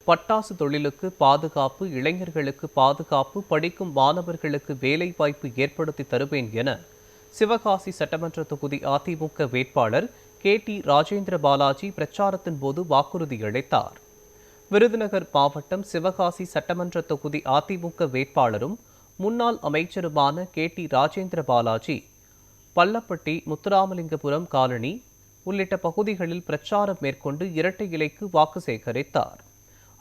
பட்டாசு தொழிலுக்கு பாதுகாப்பு, இளைஞர்களுக்கு பாதுகாப்பு, படிக்கும் மாணவர்களுக்கு வேலைவாய்ப்பு ஏற்படுத்தி தருவேன் என சிவகாசி சட்டமன்ற தொகுதி அதிமுக வேட்பாளர் KT ராஜேந்திர பாலாஜி பிரச்சாரத்தின் போது வாக்குறுதி அளித்தார். விருதுநகர் மாவட்டம் சிவகாசி சட்டமன்ற தொகுதி அதிமுக வேட்பாளரும் முன்னாள் அமைச்சருமான KT ராஜேந்திர பாலாஜி பள்ளப்பட்டி, முத்துராமலிங்கபுரம் காலனி உள்ளிட்ட பகுதிகளில் பிரச்சாரம் மேற்கொண்டு இரட்டை இலைக்கு வாக்கு சேகரித்தார்.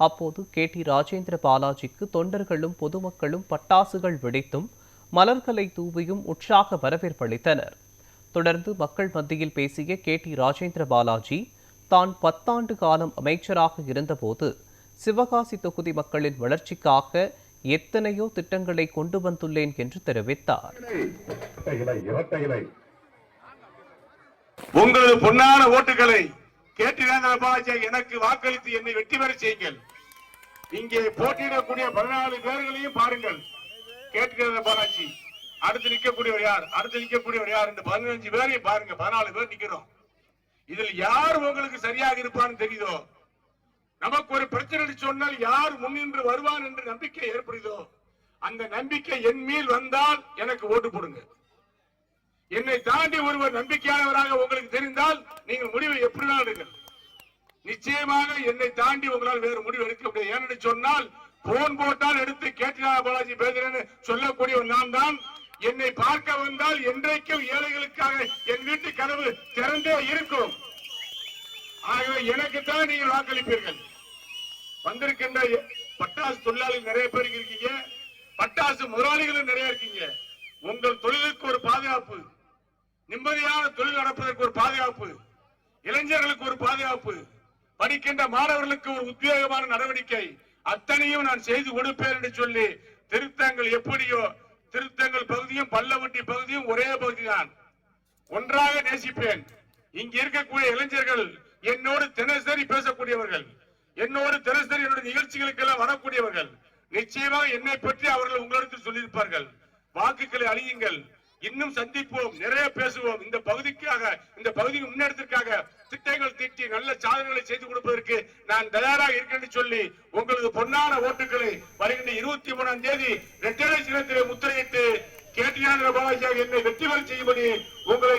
அப்போது KT ராஜேந்திர பாலாஜிக்கு தொண்டர்களும் பொதுமக்களும் பட்டாசுகள் வெடித்தும் மலர்களை தூவியும் உற்சாக வரவேற்பளித்தனர். தொடர்ந்து மக்கள் மத்தியில் பேசிய KT ராஜேந்திர பாலாஜி தான் 10 ஆண்டு காலம் அமைச்சராக இருந்தபோது சிவகாசி தொகுதி மக்களின் வளர்ச்சிக்காக எத்தனையோ திட்டங்களை கொண்டு வந்துள்ளேன் என்று தெரிவித்தார். உங்களது பொன்னான ஓட்டுகளை KT ராஜேந்திர பாலாஜி எனக்கு வாக்களித்து என்னை வெற்றி பெற செய்யுங்கள். இங்கே போட்டியிடக்கூடிய 14 பேர்களையும் பாருங்கள். KT ராஜேந்திர பாலாஜி அடுத்து நிற்கக்கூடியவர் யார் என்று 15 பேரையும் பாருங்க. 14 பேர் நிக்கிறோம். இதில் யார் உங்களுக்கு சரியாக இருப்பான்னு தெரியுதோ, நமக்கு ஒரு பிரச்சனை சொன்னால் யார் முன்னின்று வருவான் என்று நம்பிக்கை ஏற்படுதோ, அந்த நம்பிக்கை என் மேல் வந்தால் எனக்கு ஓட்டு போடுங்க. என்னை தாண்டி ஒருவர் நம்பிக்கையானவராக உங்களுக்கு தெரிந்தால் நீங்கள் முடிவை எப்படி எடுங்கள். நிச்சயமாக என்னை தாண்டி உங்களால் வேறு முடிவு எடுக்க முடியாது. ஏன்னு சொன்னால் போன் போட்டால் எடுத்து KT பாலாஜி பேசுறேன்னு சொல்லக்கூடிய நான் தான். என்னை பார்க்க வந்தால் என்றைக்கும் ஏழைகளுக்காக என் வீட்டு கதவு திறந்தே இருக்கும். ஆகவே எனக்கு தான் நீங்கள் வாக்களிப்பீர்கள். வந்திருக்கின்ற பட்டாசு தொழிலாளர்கள் நிறைய பேர் இருக்கீங்க, பட்டாசு முதலாளிகளும் நிறைய இருக்கீங்க. உங்கள் தொழிலுக்கு ஒரு பாதுகாப்பு, நிம்மதியான தொழில் நடப்பதற்கு ஒரு பாதுகாப்பு, இளைஞர்களுக்கு ஒரு பாதுகாப்பு, படிக்கின்ற மாணவர்களுக்கு ஒரு உத்வேகமான நடவடிக்கை அத்தனையும் நான் செய்து கொடுப்பேன் என்று சொல்லி திருத்தங்கள் எப்படியோ திருத்தங்கள் பகுதியும் பள்ளவட்டி பகுதியும் ஒரே பகுதிதான், ஒன்றாக நேசிப்பேன். இங்க இருக்கக்கூடிய இளைஞர்கள் என்னோடு தினசரி பேசக்கூடியவர்கள், என்னோடு தினசரி என்னுடைய நிகழ்ச்சிகளுக்கெல்லாம் வரக்கூடியவர்கள். நிச்சயமாக என்னை பற்றி அவர்கள் உங்களிடத்தில் சொல்லியிருப்பார்கள். வாக்குகளை அழியுங்கள், இன்னும் சந்திப்போம், நிறைய பேசுவோம். இந்த பகுதிக்காக, இந்த பகுதிக்கு முன்னேற்றத்திற்காக திட்டங்கள் தீட்டி நல்ல சாதனைகளை செய்து கொடுப்பதற்கு நான் தயாராக இருக்கேன் சொல்லி உங்களது பொன்னான ஓட்டுகளை வருகின்ற 23ஆம் தேதி இரட்டை சின்னத்திலே முத்திரையிட்டு KT ராஜேந்திர பாலாஜி என்னை வெற்றி பெற செய்யும்படி உங்களை